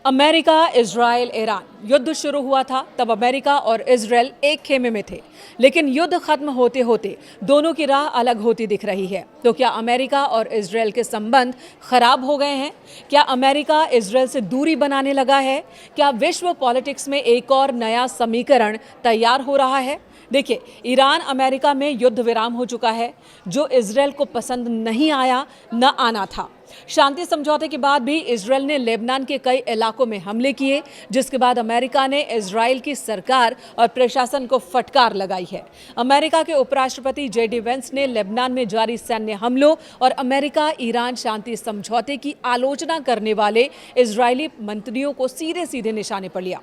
America, Israel, Iran युद्ध शुरू हुआ था तब अमेरिका और इजराइल एक खेमे में थे, लेकिन युद्ध खत्म होते होते दोनों की राह अलग होती दिख रही है। तो क्या अमेरिका और इजराइल के संबंध खराब हो गए हैं? क्या अमेरिका इजराइल से दूरी बनाने लगा है? क्या विश्व पॉलिटिक्स में एक और नया समीकरण तैयार हो रहा है? देखिए, ईरान अमेरिका में युद्ध विराम हो चुका है, जो इजराइल को पसंद नहीं आया, न आना था। शांति समझौते के बाद भी इजराइल ने लेबनान के कई इलाकों में हमले किए, जिसके बाद अमेरिका ने इजराइल की सरकार और प्रशासन को फटकार लगाई है। अमेरिका के उपराष्ट्रपति जेडी वेंस ने लेबनान में जारी सैन्य हमलों और अमेरिका ईरान शांति समझौते की आलोचना करने वाले इजरायली मंत्रियों को सीधे सीधे निशाने पर लिया।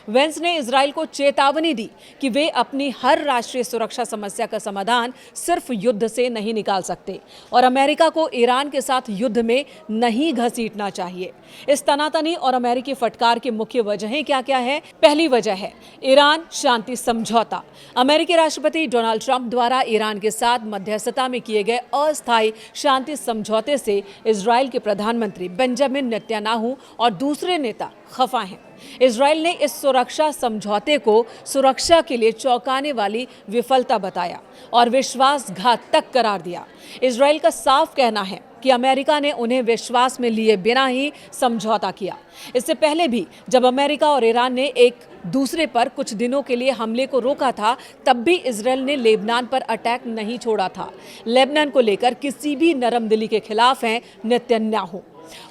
वेंस ने इजराइल को चेतावनी दी कि वे अपनी हर राष्ट्रीय सुरक्षा समस्या का समाधान सिर्फ युद्ध से नहीं निकाल सकते और अमेरिका को ईरान के साथ युद्ध में नहीं घसीटना चाहिए। इस तनातनी और अमेरिकी फटकार की मुख्य वजहें क्या क्या है? पहली वजह है ईरान शांति समझौता। अमेरिकी राष्ट्रपति डोनाल्ड ट्रंप द्वारा ईरान के साथ मध्यस्थता में किए गए अस्थायी शांति समझौते से इजराइल के प्रधानमंत्री बेंजामिन नेतन्याहू और दूसरे नेता खफा हैं। इजराइल ने इस सुरक्षा समझौते को सुरक्षा के लिए चौंकाने वाली विफलता बताया और विश्वासघात तक करार दिया। इजराइल का साफ कहना है कि अमेरिका ने उन्हें विश्वास में लिए बिना ही समझौता किया। इससे पहले भी जब अमेरिका और ईरान ने एक दूसरे पर कुछ दिनों के लिए हमले को रोका था, तब भी इजराइल ने लेबनान पर अटैक नहीं छोड़ा था। लेबनान को लेकर किसी भी नरम दिली के खिलाफ हैं नेतन्याहू।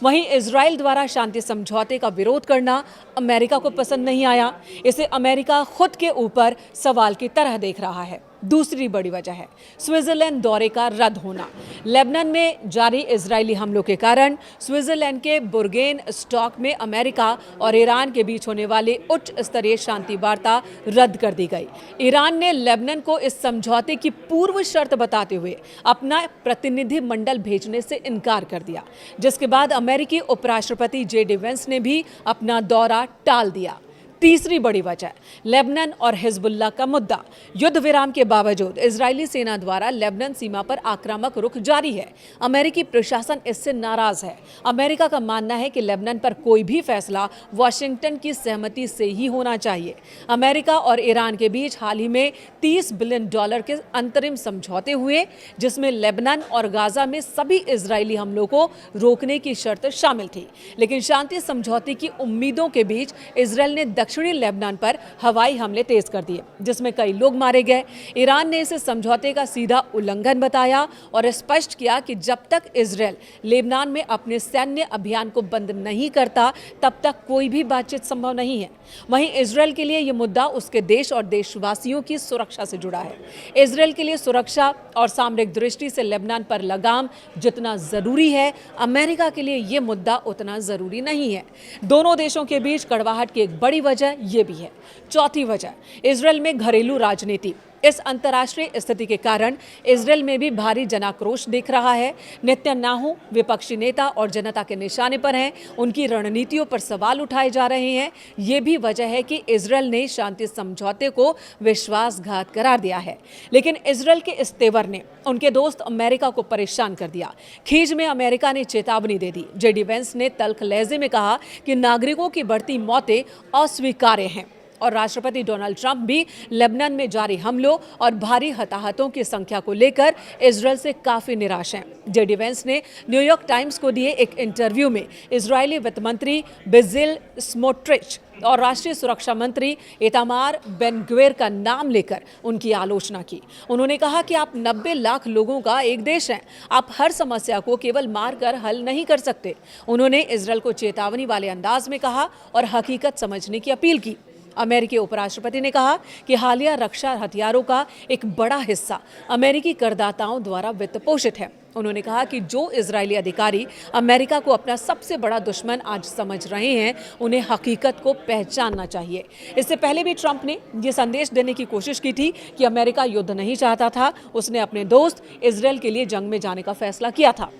वहीं इजराइल द्वारा शांति समझौते का विरोध करना अमेरिका को पसंद नहीं आया। इसे अमेरिका खुद के ऊपर सवाल की तरह देख रहा है। दूसरी बड़ी वजह है स्विट्जरलैंड दौरे का रद्द होना। लेबनान में जारी इजरायली हमलों के कारण स्विट्जरलैंड के बुर्गेन स्टॉक में अमेरिका और ईरान के बीच होने वाली उच्च स्तरीय शांति वार्ता रद्द कर दी गई। ईरान ने लेबनान को इस समझौते की पूर्व शर्त बताते हुए अपना प्रतिनिधि मंडल भेजने से इनकार कर दिया, जिसके बाद अमेरिकी उपराष्ट्रपति जेडी वेंस ने भी अपना दौरा टाल दिया। तीसरी बड़ी वजह लेबनान और हिजबुल्लाह का मुद्दा। युद्ध विराम के बावजूद इजरायली सेना द्वारा लेबनान सीमा पर आक्रामक रुख जारी है। अमेरिकी प्रशासन इससे नाराज है। अमेरिका का मानना है कि लेबनान पर कोई भी फैसला वाशिंगटन की सहमति से ही होना चाहिए। अमेरिका और ईरान के बीच हाल ही में $30 बिलियन के अंतरिम समझौते हुए, जिसमें लेबनान और गाजा में सभी इजरायली हमलों को रोकने की शर्त शामिल थी। लेकिन शांति समझौते की उम्मीदों के बीच इजरायल ने दक्षिणी लेबनान पर हवाई हमले तेज कर दिए, जिसमें कई लोग मारे गए। ईरान ने इसे समझौते का सीधा उल्लंघन बताया और स्पष्ट किया कि जब तक इजरायल लेबनान में अपने सैन्य अभियान को बंद नहीं करता, तब तक कोई भी बातचीत संभव नहीं है। वहीं इजरायल के लिए यह मुद्दा उसके देश और देशवासियों की सुरक्षा से जुड़ा है। इजरायल के लिए सुरक्षा और सामरिक दृष्टि से लेबनान पर लगाम जितना जरूरी है, अमेरिका के लिए यह मुद्दा उतना जरूरी नहीं है। दोनों देशों के बीच कड़वाहट की एक बड़ी वजह ये भी है। चौथी वजह इजरायल में घरेलू राजनीति। इस अंतर्राष्ट्रीय स्थिति के कारण इजरायल में भी भारी जनाक्रोश दिख रहा है। नेतन्याहू विपक्षी नेता और जनता के निशाने पर हैं। उनकी रणनीतियों पर सवाल उठाए जा रहे हैं। ये भी वजह है कि इजरायल ने शांति समझौते को विश्वासघात करार दिया है। लेकिन इजरायल के इस तेवर ने उनके दोस्त अमेरिका को परेशान कर दिया। खींच में अमेरिका ने चेतावनी दे दी। जेडी वेंस ने तल्ख लहजे में कहा कि नागरिकों की बढ़ती मौतें अस्वीकार्य हैं और राष्ट्रपति डोनाल्ड ट्रंप भी लेबनान में जारी हमलों और भारी हताहतों की संख्या को लेकर इजरायल से काफी निराश हैं। जेडी वेंस ने न्यूयॉर्क टाइम्स को दिए एक इंटरव्यू में इजरायली वित्त मंत्री बेजिल स्मोट्रिच और राष्ट्रीय सुरक्षा मंत्री इतामार बेन-ग्विर का नाम लेकर उनकी आलोचना की। उन्होंने कहा कि आप 90 लाख लोगों का एक देश हैं। आप हर समस्या को केवल मारकर हल नहीं कर सकते। उन्होंने इजरायल को चेतावनी वाले अंदाज में कहा और हकीकत समझने की अपील की। अमेरिकी उपराष्ट्रपति ने कहा कि हालिया रक्षा हथियारों का एक बड़ा हिस्सा अमेरिकी करदाताओं द्वारा वित्त पोषित है। उन्होंने कहा कि जो इजरायली अधिकारी अमेरिका को अपना सबसे बड़ा दुश्मन आज समझ रहे हैं, उन्हें हकीकत को पहचानना चाहिए। इससे पहले भी ट्रंप ने यह संदेश देने की कोशिश की थी कि अमेरिका युद्ध नहीं चाहता था। उसने अपने दोस्त इजरायल के लिए जंग में जाने का फैसला किया था।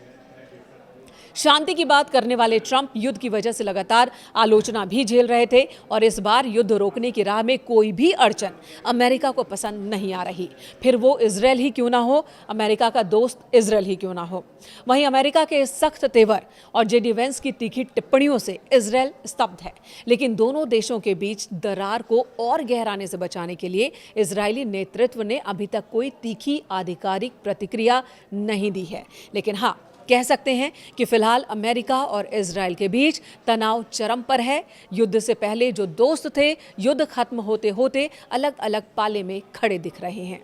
शांति की बात करने वाले ट्रंप युद्ध की वजह से लगातार आलोचना भी झेल रहे थे और इस बार युद्ध रोकने की राह में कोई भी अड़चन अमेरिका को पसंद नहीं आ रही, फिर वो इजरायल ही क्यों ना हो, अमेरिका का दोस्त इजरायल ही क्यों ना हो। वहीं अमेरिका के सख्त तेवर और जेडी वेंस की तीखी टिप्पणियों से इजरायल स्तब्ध है, लेकिन दोनों देशों के बीच दरार को और गहराने से बचाने के लिए इजरायली नेतृत्व ने अभी तक कोई तीखी आधिकारिक प्रतिक्रिया नहीं दी है। लेकिन हाँ, कह सकते हैं कि फिलहाल अमेरिका और इजरायल के बीच तनाव चरम पर है। युद्ध से पहले जो दोस्त थे, युद्ध खत्म होते होते अलग अलग पाले में खड़े दिख रहे हैं।